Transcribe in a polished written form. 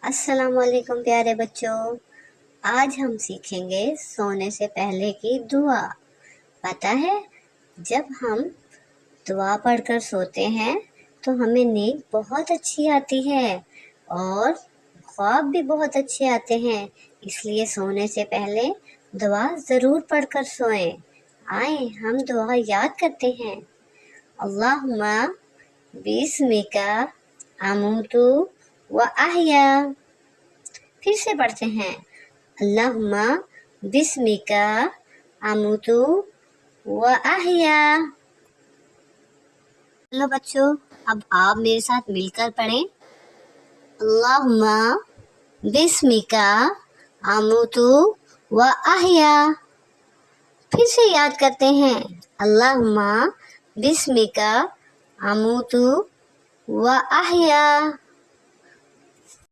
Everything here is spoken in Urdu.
السلام علیکم پیارے بچوں، آج ہم سیکھیں گے سونے سے پہلے کی دعا۔ پتہ ہے جب ہم دعا پڑھ کر سوتے ہیں تو ہمیں نیند بہت اچھی آتی ہے اور خواب بھی بہت اچھے آتے ہیں، اس لیے سونے سے پہلے دعا ضرور پڑھ کر سوئیں۔ آئیں ہم دعا یاد کرتے ہیں۔ اللہم بسمک آمنت و احیا۔ پھر سے پڑھتے ہیں، اللہم بسمک آمنت و احیا۔ چلو بچوں، اب آپ میرے ساتھ مل کر پڑھیں، اللہم بسمک آمنت و احیا۔ پھر سے یاد کرتے ہیں، اللہم بسمک آمنت و احیا۔